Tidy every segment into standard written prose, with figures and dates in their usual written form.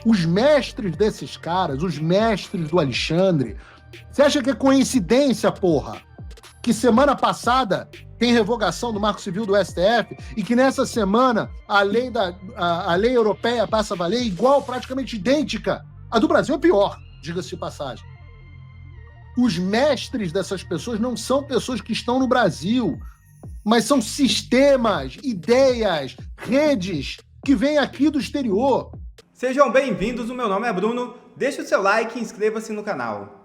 Os mestres desses caras, os mestres do Alexandre, você acha que é coincidência, porra? Que semana passada tem revogação do Marco Civil do STF e que nessa semana a lei europeia passa a valer igual, praticamente idêntica. A do Brasil é pior, diga-se de passagem. Os mestres dessas pessoas não são pessoas que estão no Brasil, mas são sistemas, ideias, redes que vêm aqui do exterior. Sejam bem-vindos, o meu nome é Bruno, deixe o seu like e inscreva-se no canal.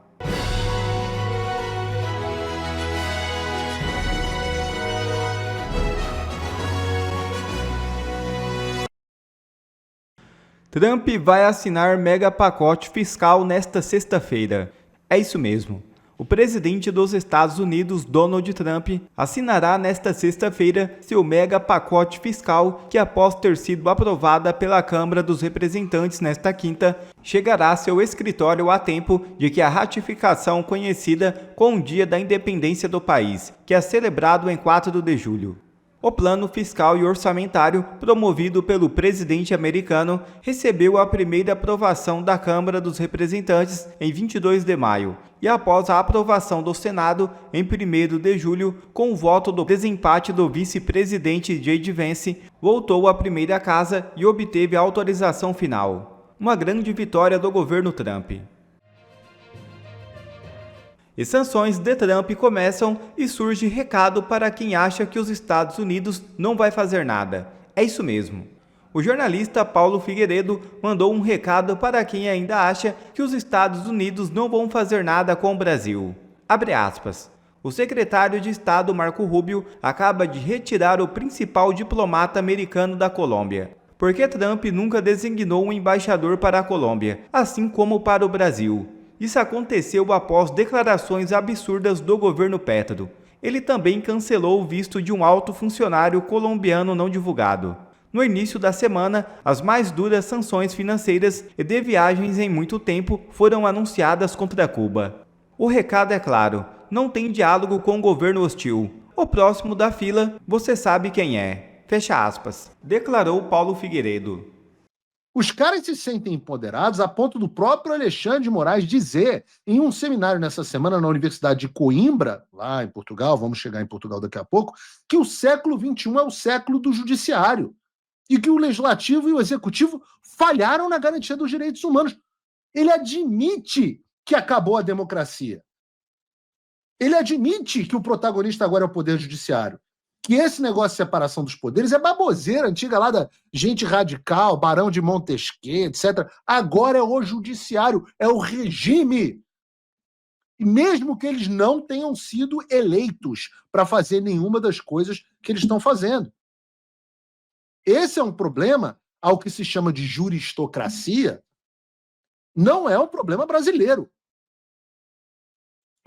Trump vai assinar mega pacote fiscal nesta sexta-feira. É isso mesmo. O presidente dos Estados Unidos, Donald Trump, assinará nesta sexta-feira seu mega pacote fiscal que, após ter sido aprovada pela Câmara dos Representantes nesta quinta, chegará a seu escritório a tempo de que a ratificação conhecida com o Dia da Independência do país, que é celebrado em 4 de julho. O plano fiscal e orçamentário, promovido pelo presidente americano, recebeu a primeira aprovação da Câmara dos Representantes em 22 de maio e, após a aprovação do Senado, em 1º de julho, com o voto do desempate do vice-presidente J.D. Vance, voltou à primeira casa e obteve a autorização final. Uma grande vitória do governo Trump. E sanções de Trump começam e surge recado para quem acha que os Estados Unidos não vai fazer nada. É isso mesmo. O jornalista Paulo Figueiredo mandou um recado para quem ainda acha que os Estados Unidos não vão fazer nada com o Brasil. Abre aspas. O secretário de Estado Marco Rubio acaba de retirar o principal diplomata americano da Colômbia, porque Trump nunca designou um embaixador para a Colômbia, assim como para o Brasil. Isso aconteceu após declarações absurdas do governo Petro. Ele também cancelou o visto de um alto funcionário colombiano não divulgado. No início da semana, as mais duras sanções financeiras e de viagens em muito tempo foram anunciadas contra Cuba. O recado é claro, não tem diálogo com o governo hostil. O próximo da fila, você sabe quem é. Fecha aspas. Declarou Paulo Figueiredo. Os caras se sentem empoderados a ponto do próprio Alexandre de Moraes dizer, em um seminário nessa semana na Universidade de Coimbra, lá em Portugal, vamos chegar em Portugal daqui a pouco, que o século XXI é o século do judiciário e que o legislativo e o executivo falharam na garantia dos direitos humanos. Ele admite que acabou a democracia. Ele admite que o protagonista agora é o poder judiciário. Que esse negócio de separação dos poderes é baboseira antiga lá da gente radical, Barão de Montesquieu, etc. Agora é o judiciário, é o regime. E mesmo que eles não tenham sido eleitos para fazer nenhuma das coisas que eles estão fazendo. Esse é um problema ao que se chama de juristocracia, não é um problema brasileiro.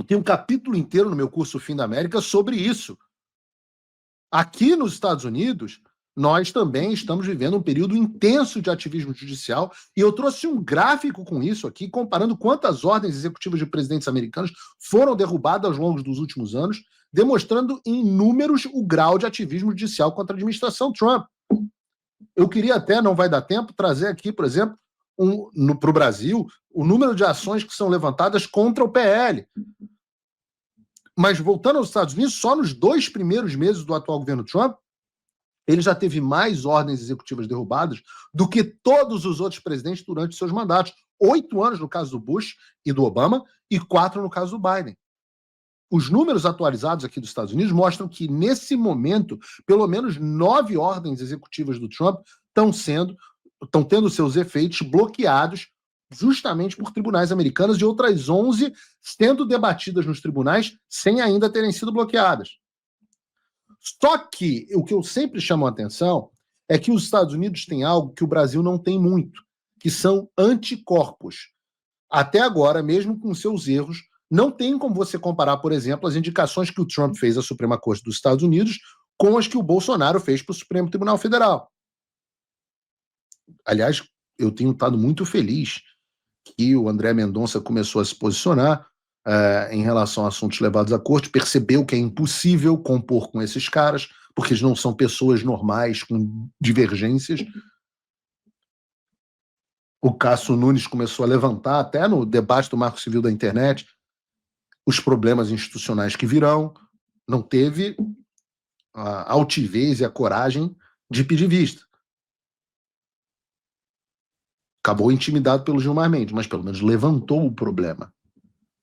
Tem um capítulo inteiro no meu curso Fim da América sobre isso. Aqui nos Estados Unidos, nós também estamos vivendo um período intenso de ativismo judicial e eu trouxe um gráfico com isso aqui, comparando quantas ordens executivas de presidentes americanos foram derrubadas ao longo dos últimos anos, demonstrando em números o grau de ativismo judicial contra a administração Trump. Eu queria até, não vai dar tempo, trazer aqui, por exemplo, para o Brasil, o número de ações que são levantadas contra o PL. Mas voltando aos Estados Unidos, só nos 2 primeiros meses do atual governo Trump, ele já teve mais ordens executivas derrubadas do que todos os outros presidentes durante seus mandatos. 8 anos no caso do Bush e do Obama e 4 no caso do Biden. Os números atualizados aqui dos Estados Unidos mostram que, nesse momento, pelo menos 9 ordens executivas do Trump estão tendo seus efeitos bloqueados justamente por tribunais americanos e outras 11 sendo debatidas nos tribunais sem ainda terem sido bloqueadas. Só que o que eu sempre chamo a atenção é que os Estados Unidos têm algo que o Brasil não tem muito, que são anticorpos. Até agora, mesmo com seus erros, não tem como você comparar, por exemplo, as indicações que o Trump fez à Suprema Corte dos Estados Unidos com as que o Bolsonaro fez para o Supremo Tribunal Federal. Aliás, eu tenho estado muito feliz que o André Mendonça começou a se posicionar em relação a assuntos levados à corte, percebeu que é impossível compor com esses caras, porque eles não são pessoas normais com divergências. O Cássio Nunes começou a levantar, até no debate do Marco Civil da Internet, os problemas institucionais que virão. Não teve a altivez e a coragem de pedir vista. Acabou intimidado pelo Gilmar Mendes, mas pelo menos levantou o problema.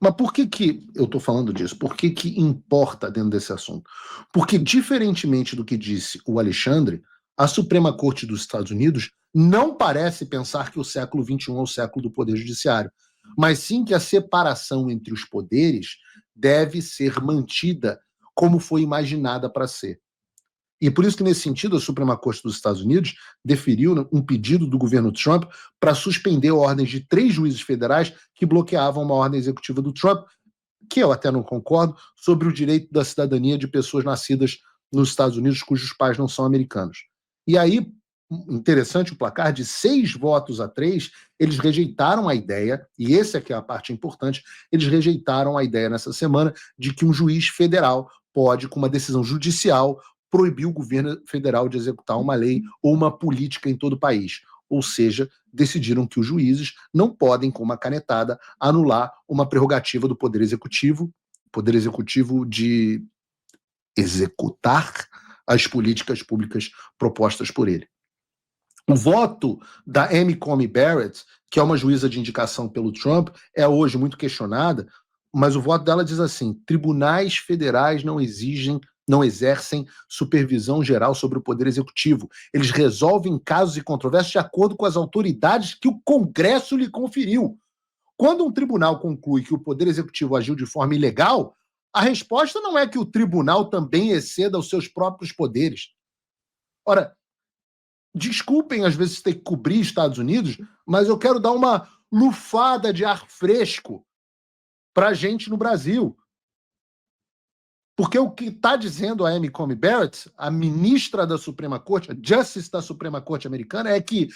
Mas por que eu estou falando disso? Por que importa dentro desse assunto? Porque, diferentemente do que disse o Alexandre, a Suprema Corte dos Estados Unidos não parece pensar que o século XXI é o século do Poder Judiciário, mas sim que a separação entre os poderes deve ser mantida como foi imaginada para ser. E por isso que, nesse sentido, a Suprema Corte dos Estados Unidos deferiu um pedido do governo Trump para suspender ordens de 3 juízes federais que bloqueavam uma ordem executiva do Trump, que eu até não concordo, sobre o direito da cidadania de pessoas nascidas nos Estados Unidos cujos pais não são americanos. E aí, interessante, o placar de 6 votos a 3, eles rejeitaram a ideia, e essa é que é a parte importante, eles rejeitaram a ideia nessa semana de que um juiz federal pode, com uma decisão judicial, proibir o governo federal de executar uma lei ou uma política em todo o país. Ou seja, decidiram que os juízes não podem, com uma canetada, anular uma prerrogativa do Poder Executivo de executar as políticas públicas propostas por ele. O voto da Amy Coney Barrett, que é uma juíza de indicação pelo Trump, é hoje muito questionada, mas o voto dela diz assim: tribunais federais não exercem supervisão geral sobre o Poder Executivo. Eles resolvem casos e controvérsias de acordo com as autoridades que o Congresso lhe conferiu. Quando um tribunal conclui que o Poder Executivo agiu de forma ilegal, a resposta não é que o tribunal também exceda os seus próprios poderes. Ora, desculpem às vezes ter que cobrir Estados Unidos, mas eu quero dar uma lufada de ar fresco para a gente no Brasil. Porque o que está dizendo a Amy Coney Barrett, a ministra da Suprema Corte, a Justice da Suprema Corte americana, é que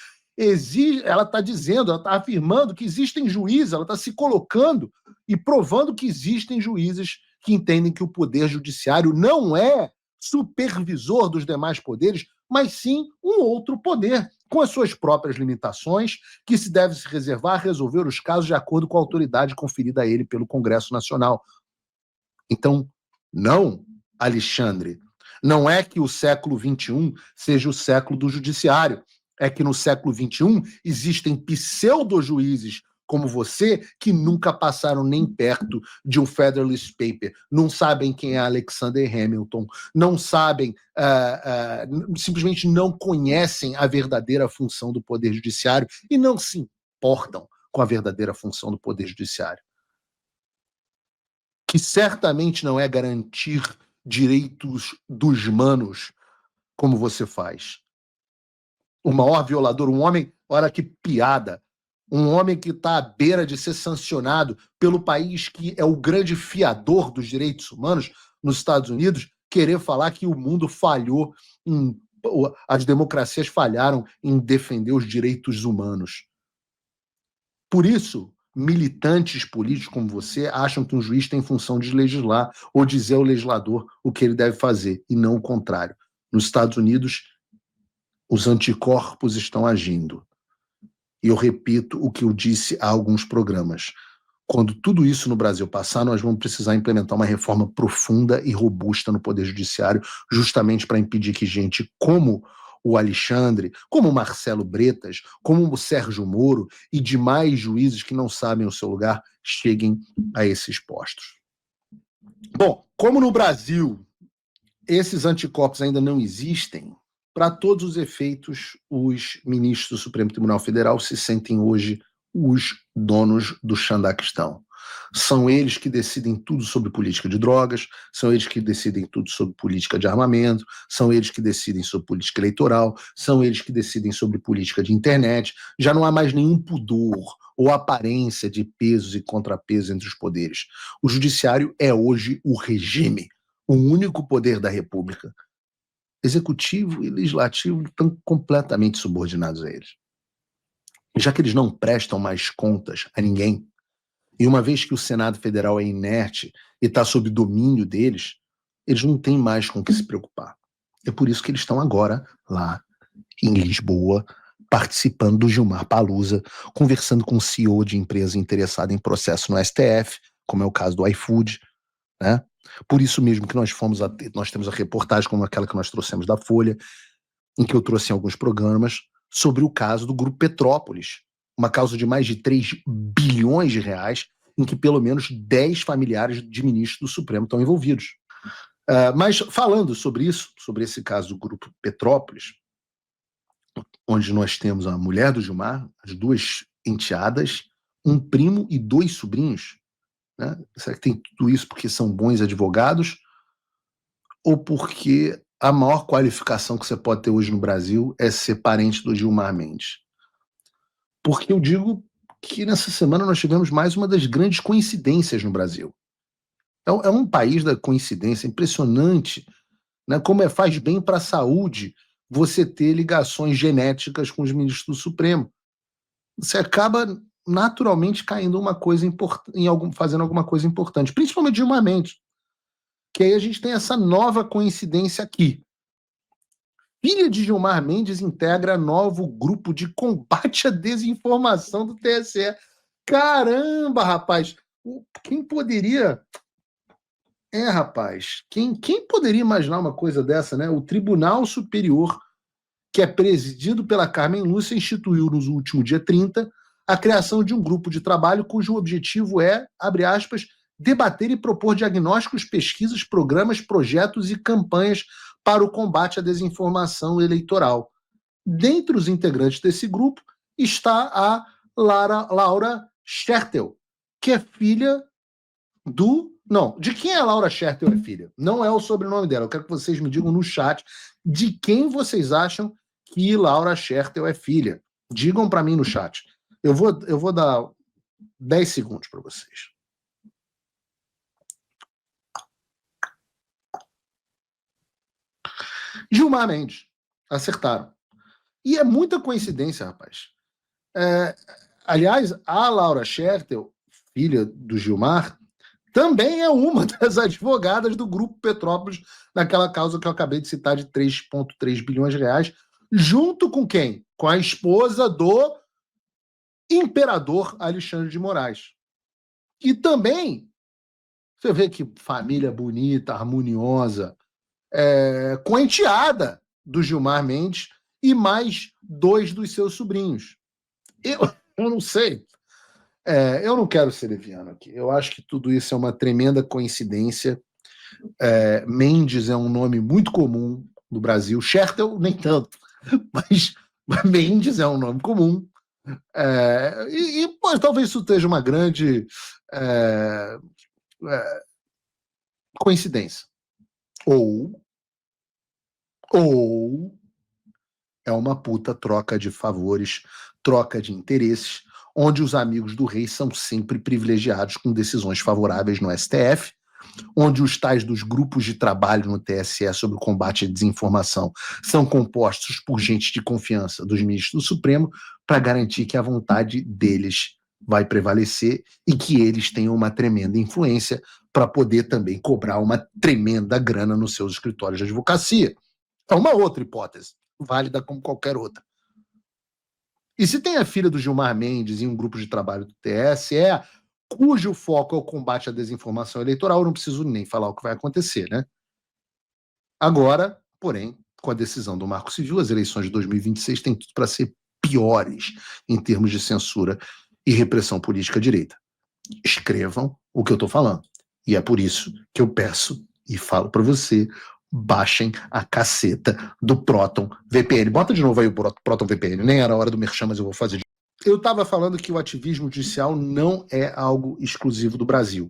ela está dizendo, ela está afirmando que existem juízes, ela está se colocando e provando que existem juízes que entendem que o Poder Judiciário não é supervisor dos demais poderes, mas sim um outro poder, com as suas próprias limitações, que se deve se reservar a resolver os casos de acordo com a autoridade conferida a ele pelo Congresso Nacional. Então, não, Alexandre, não é que o século XXI seja o século do judiciário, é que no século XXI existem pseudo-juízes como você que nunca passaram nem perto de um Federalist Paper, não sabem quem é Alexander Hamilton, não sabem, simplesmente não conhecem a verdadeira função do Poder Judiciário e não se importam com a verdadeira função do Poder Judiciário, que certamente não é garantir direitos dos humanos como você faz. O maior violador, um homem, olha que piada, um homem que está à beira de ser sancionado pelo país que é o grande fiador dos direitos humanos, nos Estados Unidos, querer falar que o mundo falhou, as democracias falharam em defender os direitos humanos. Por isso, militantes políticos como você acham que um juiz tem função de legislar ou dizer ao legislador o que ele deve fazer, e não o contrário. Nos Estados Unidos, os anticorpos estão agindo. E eu repito o que eu disse há alguns programas. Quando tudo isso no Brasil passar, nós vamos precisar implementar uma reforma profunda e robusta no Poder Judiciário, justamente para impedir que gente como o Alexandre, como o Marcelo Bretas, como o Sérgio Moro e demais juízes que não sabem o seu lugar cheguem a esses postos. Bom, como no Brasil esses anticorpos ainda não existem, para todos os efeitos, os ministros do Supremo Tribunal Federal se sentem hoje os donos do Xandaquistão. São eles que decidem tudo sobre política de drogas, são eles que decidem tudo sobre política de armamento, são eles que decidem sobre política eleitoral, são eles que decidem sobre política de internet. Já não há mais nenhum pudor ou aparência de pesos e contrapesos entre os poderes. O judiciário é hoje o regime, o único poder da República. Executivo e legislativo estão completamente subordinados a eles. Já que eles não prestam mais contas a ninguém, e uma vez que o Senado Federal é inerte e está sob domínio deles, eles não têm mais com o que se preocupar. É por isso que eles estão agora lá em Lisboa, participando do Gilmar Palusa, conversando com o CEO de empresa interessada em processo no STF, como é o caso do iFood, né? Por isso mesmo que nós temos a reportagem como aquela que nós trouxemos da Folha, em que eu trouxe em alguns programas, sobre o caso do Grupo Petrópolis, uma causa de mais de 3 bilhões de reais, em que pelo menos 10 familiares de ministros do Supremo estão envolvidos. Mas falando sobre isso, sobre esse caso do Grupo Petrópolis, onde nós temos a mulher do Gilmar, as 2 enteadas, um primo e 2 sobrinhos, né? Será que tem tudo isso porque são bons advogados ou porque a maior qualificação que você pode ter hoje no Brasil é ser parente do Gilmar Mendes? Porque eu digo que nessa semana nós tivemos mais uma das grandes coincidências no Brasil. É um país da coincidência, impressionante, né? Como faz bem para a saúde você ter ligações genéticas com os ministros do Supremo. Você acaba naturalmente caindo uma coisa fazendo alguma coisa importante, principalmente Gilmar Mendes. Que aí a gente tem essa nova coincidência aqui. Filha de Gilmar Mendes integra novo grupo de combate à desinformação do TSE. Caramba, rapaz! Quem poderia... rapaz, quem poderia imaginar uma coisa dessa, né? O Tribunal Superior, que é presidido pela Carmen Lúcia, instituiu no último dia 30 a criação de um grupo de trabalho cujo objetivo é, abre aspas, debater e propor diagnósticos, pesquisas, programas, projetos e campanhas para o combate à desinformação eleitoral. Dentre os integrantes desse grupo está a Laura Schertel, que é filha do... Não, de quem a Laura Schertel é filha? Não é o sobrenome dela. Eu quero que vocês me digam no chat de quem vocês acham que Laura Schertel é filha. Digam para mim no chat. Eu vou dar 10 segundos para vocês. Gilmar Mendes. Acertaram. E é muita coincidência, rapaz. Aliás, a Laura Schertel, filha do Gilmar, também é uma das advogadas do Grupo Petrópolis, naquela causa que eu acabei de citar de 3,3 bilhões de reais, junto com quem? Com a esposa do imperador Alexandre de Moraes. E também, você vê que família bonita, harmoniosa, com a enteada do Gilmar Mendes e mais 2 dos seus sobrinhos. Eu não sei. Eu não quero ser leviano aqui. Eu acho que tudo isso é uma tremenda coincidência. Mendes é um nome muito comum no Brasil. Schertel, nem tanto. Mas Mendes é um nome comum. Mas talvez isso seja uma grande coincidência. Ou é uma puta troca de favores, troca de interesses, onde os amigos do rei são sempre privilegiados com decisões favoráveis no STF, onde os tais dos grupos de trabalho no TSE sobre o combate à desinformação são compostos por gente de confiança dos ministros do Supremo para garantir que a vontade deles vai prevalecer e que eles tenham uma tremenda influência para poder também cobrar uma tremenda grana nos seus escritórios de advocacia. É uma outra hipótese, válida como qualquer outra. E se tem a filha do Gilmar Mendes em um grupo de trabalho do TSE, cujo foco é o combate à desinformação eleitoral, eu não preciso nem falar o que vai acontecer, né? Agora, porém, com a decisão do Marco Civil, as eleições de 2026 têm tudo para ser piores em termos de censura e repressão política à direita. Escrevam o que eu estou falando. E é por isso que eu peço e falo para você, baixem a caceta do Proton VPN. Bota de novo aí o Proton VPN. Nem era a hora do merchan, mas eu vou fazer. Eu estava falando que o ativismo judicial não é algo exclusivo do Brasil.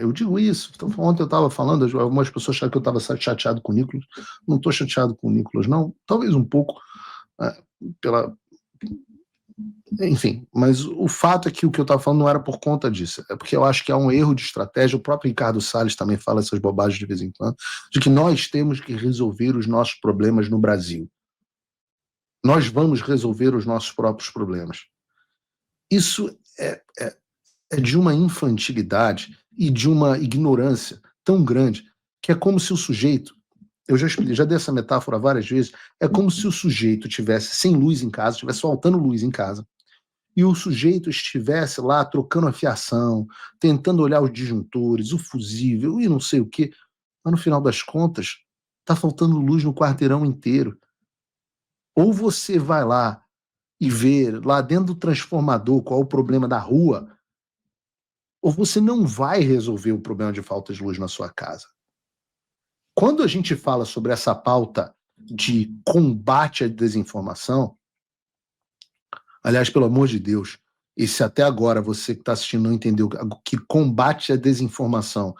Eu digo isso. Ontem eu estava falando, algumas pessoas acharam que eu estava chateado com o Nicolas. Não estou chateado com o Nicolas, não. Talvez um pouco enfim, mas o fato é que o que eu estava falando não era por conta disso, é porque eu acho que há um erro de estratégia. O próprio Ricardo Salles também fala essas bobagens de vez em quando, de que nós temos que resolver os nossos problemas no Brasil. Nós vamos resolver os nossos próprios problemas. Isso é de uma infantilidade e de uma ignorância tão grande que é como se o sujeito Eu já dei essa metáfora várias vezes. É como se o sujeito tivesse sem luz em casa, estivesse faltando luz em casa, e o sujeito estivesse lá trocando a fiação, tentando olhar os disjuntores, o fusível e não sei o quê. Mas no final das contas, está faltando luz no quarteirão inteiro. Ou você vai lá e vê lá dentro do transformador qual é o problema da rua, ou você não vai resolver o problema de falta de luz na sua casa. Quando a gente fala sobre essa pauta de combate à desinformação, aliás, pelo amor de Deus, e se até agora você que está assistindo não entendeu que combate à desinformação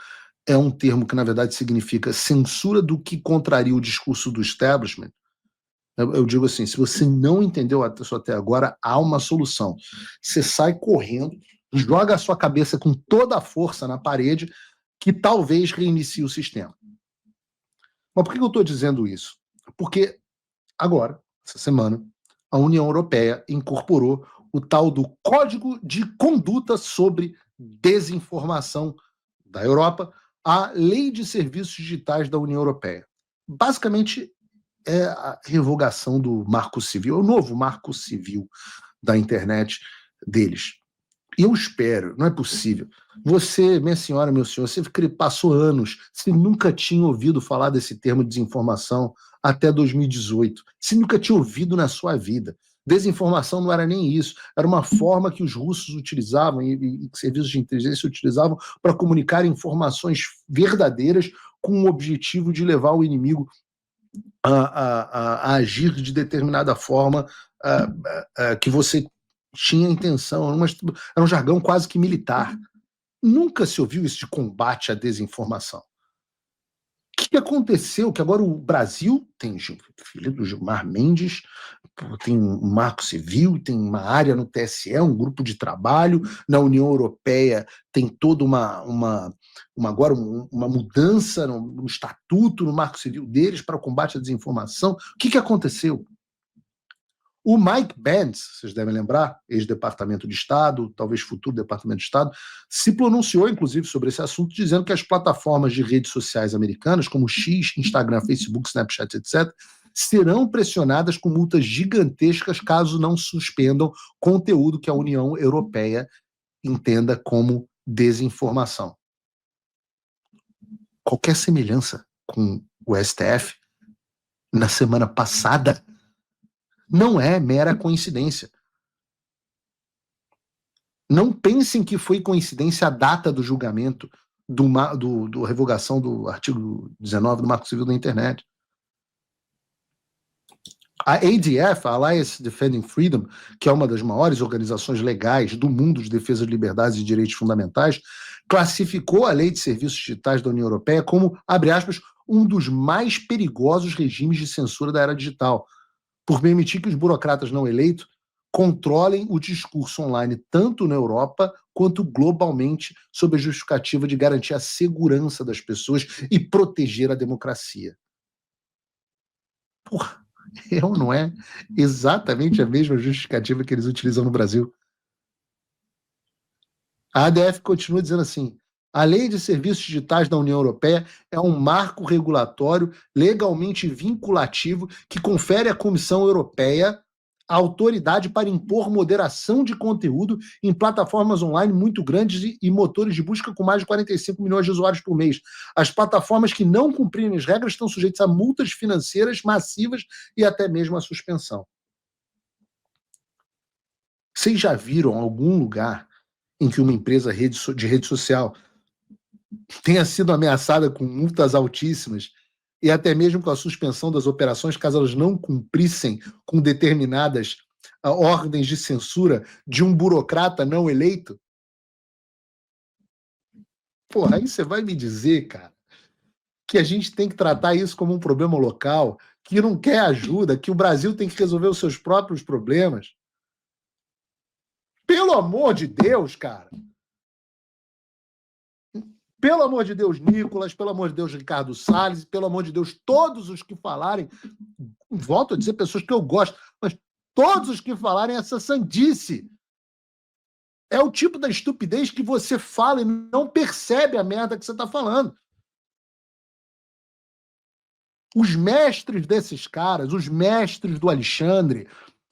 é um termo que, na verdade, significa censura do que contraria o discurso do establishment, eu digo assim, se você não entendeu isso até agora, há uma solução. Você sai correndo, joga a sua cabeça com toda a força na parede, que talvez reinicie o sistema. Mas por que eu estou dizendo isso? Porque agora, essa semana, a União Europeia incorporou o tal do Código de Conduta sobre Desinformação da Europa à Lei de Serviços Digitais da União Europeia. Basicamente, é a revogação do Marco Civil, o novo Marco Civil da internet deles. E eu espero, não é possível. Você, minha senhora, meu senhor, você passou anos, você nunca tinha ouvido falar desse termo de desinformação até 2018. Você nunca tinha ouvido na sua vida. Desinformação não era nem isso, era uma forma que os russos utilizavam e serviços de inteligência utilizavam para comunicar informações verdadeiras com o objetivo de levar o inimigo a agir de determinada forma que você tinha intenção. Era um jargão quase que militar. Nunca se ouviu isso de combate à desinformação. O que aconteceu? Que agora o Brasil tem filho do Gilmar Mendes, tem um marco civil, tem uma área no TSE, um grupo de trabalho, na União Europeia tem toda agora uma mudança no estatuto, no marco civil deles para o combate à desinformação. O que aconteceu? O Mike Pence, vocês devem lembrar, ex-departamento de Estado, talvez futuro departamento de Estado, se pronunciou, inclusive, sobre esse assunto, dizendo que as plataformas de redes sociais americanas, como X, Instagram, Facebook, Snapchat, etc., serão pressionadas com multas gigantescas caso não suspendam conteúdo que a União Europeia entenda como desinformação. Qualquer semelhança com o STF, na semana passada, não é mera coincidência. Não pensem que foi coincidência a data do julgamento do revogação do artigo 19 do Marco Civil da Internet. A ADF, a Alliance Defending Freedom, que é uma das maiores organizações legais do mundo de defesa de liberdades e direitos fundamentais, classificou a Lei de Serviços Digitais da União Europeia como, abre aspas, um dos mais perigosos regimes de censura da era digital, por permitir que os burocratas não eleitos controlem o discurso online tanto na Europa quanto globalmente sob a justificativa de garantir a segurança das pessoas e proteger a democracia. Porra, não é exatamente a mesma justificativa que eles utilizam no Brasil? A ADF continua dizendo assim: a Lei de Serviços Digitais da União Europeia é um marco regulatório legalmente vinculativo que confere à Comissão Europeia a autoridade para impor moderação de conteúdo em plataformas online muito grandes e motores de busca com mais de 45 milhões de usuários por mês. As plataformas que não cumprirem as regras estão sujeitas a multas financeiras massivas e até mesmo a suspensão. Vocês já viram algum lugar em que uma empresa de rede social tenha sido ameaçada com multas altíssimas e até mesmo com a suspensão das operações caso elas não cumprissem com determinadas ordens de censura de um burocrata não eleito? Porra, aí você vai me dizer, cara, que a gente tem que tratar isso como um problema local, que não quer ajuda, que o Brasil tem que resolver os seus próprios problemas? Pelo amor de Deus, cara! Pelo amor de Deus, Nicolas, pelo amor de Deus, Ricardo Salles, pelo amor de Deus, todos os que falarem, volto a dizer pessoas que eu gosto, mas todos os que falarem essa sandice. É o tipo da estupidez que você fala e não percebe a merda que você está falando. Os mestres desses caras, os mestres do Alexandre,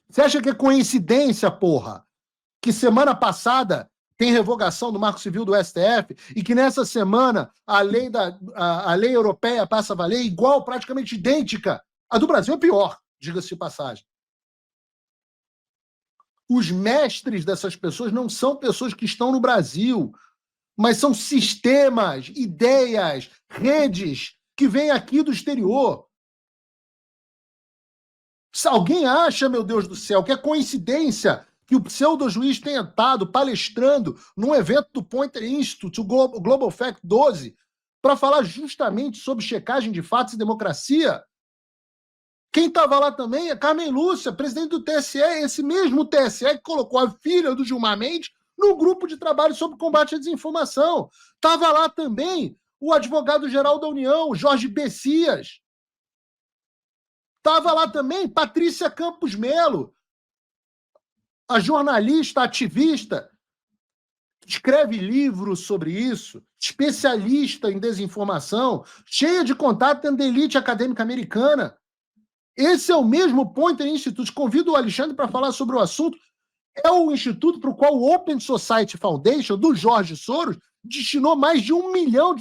você acha que é coincidência, porra, que semana passada tem revogação do Marco Civil do STF e que nessa semana a lei europeia passa a valer igual, praticamente idêntica? A do Brasil é pior, diga-se de passagem. Os mestres dessas pessoas não são pessoas que estão no Brasil, mas são sistemas, ideias, redes que vêm aqui do exterior. Se alguém acha, meu Deus do céu, que é coincidência que o pseudo-juiz tenha estado palestrando num evento do Poynter Institute, o Global Fact 12, para falar justamente sobre checagem de fatos e democracia, quem estava lá também é Carmen Lúcia, presidente do TSE, esse mesmo TSE que colocou a filha do Gilmar Mendes no grupo de trabalho sobre combate à desinformação. Estava lá também o advogado-geral da União, Jorge Bessias. Estava lá também Patrícia Campos Melo, a jornalista, ativista, escreve livros sobre isso, especialista em desinformação, cheia de contato dentro da elite acadêmica americana. Esse é o mesmo Poynter Institute. Convido o Alexandre para falar sobre o assunto. É o instituto para o qual o Open Society Foundation, do Jorge Soros, destinou mais de $1 milhão.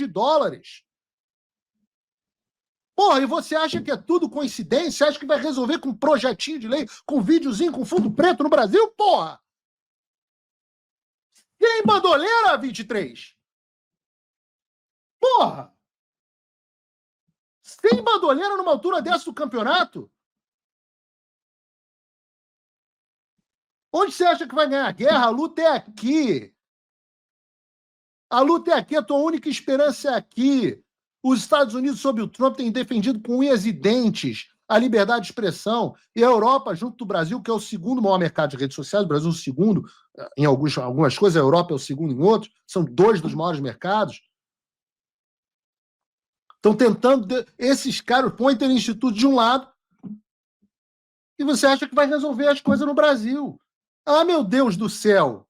Porra, e você acha que é tudo coincidência? Acha que vai resolver com um projetinho de lei, com videozinho, com fundo preto no Brasil? Porra! Tem bandoleira, 23? Porra! Tem bandoleira numa altura dessa do campeonato? Onde você acha que vai ganhar a guerra? A luta é aqui. A luta é aqui, a tua única esperança é aqui. Os Estados Unidos, sob o Trump, têm defendido com unhas e dentes a liberdade de expressão. E a Europa, junto do Brasil, que é o segundo maior mercado de redes sociais, o Brasil é o segundo em algumas coisas, a Europa é o segundo em outros, são 2 dos maiores mercados. Estão tentando, esses caras, o Poynter Institute de um lado, e você acha que vai resolver as coisas no Brasil. Ah, meu Deus do céu!